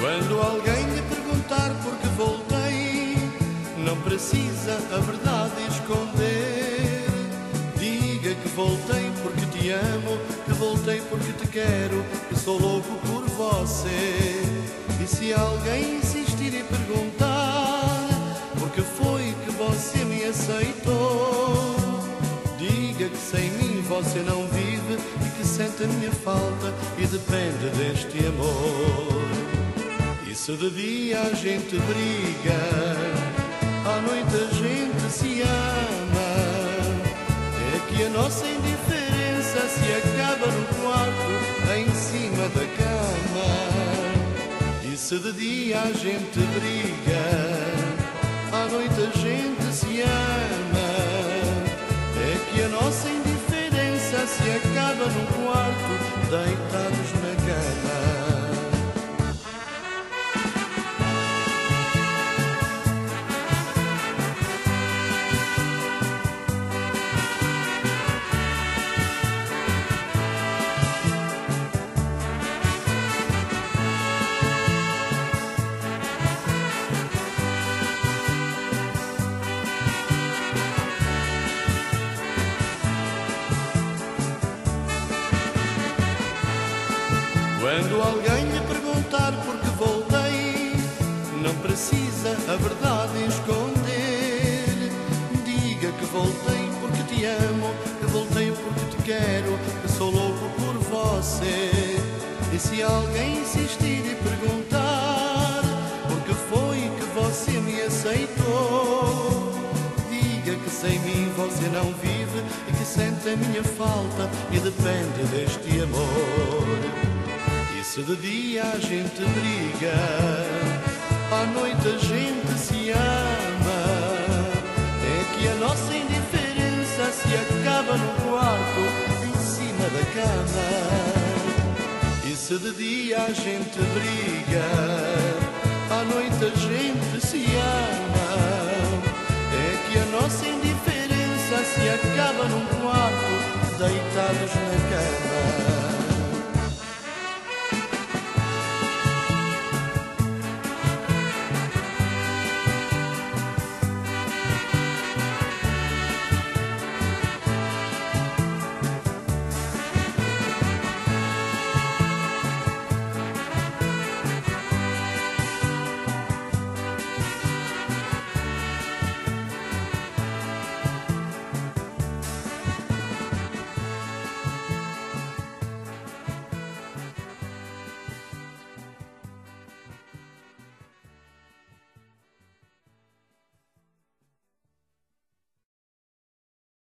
Quando alguém lhe perguntar por que voltei, não precisa a verdade esconder. Diga que voltei porque te amo, que voltei porque te quero, que sou louco por você. E se alguém insistir e perguntar por que foi que você me aceitou, diga que sem mim você não vive e que sente a minha falta e depende deste amor. E se de dia a gente briga, à noite a gente se ama, é que a nossa indiferença se acaba no quarto, em cima da cama. E se de dia a gente briga, à noite a gente se ama, é que a nossa indiferença se acaba no quarto, deitados na cama. Quando alguém lhe perguntar por que voltei, não precisa a verdade esconder. Diga que voltei porque te amo, que voltei porque te quero, que sou louco por você. E se alguém insistir e perguntar por que foi que você me aceitou, diga que sem mim você não vive e que sente a minha falta e depende deste amor. E se de dia a gente briga, à noite a gente se ama, é que a nossa indiferença se acaba no quarto, em cima da cama. E se de dia a gente briga, à noite a gente se ama, é que a nossa indiferença se acaba num quarto, deitados na cama.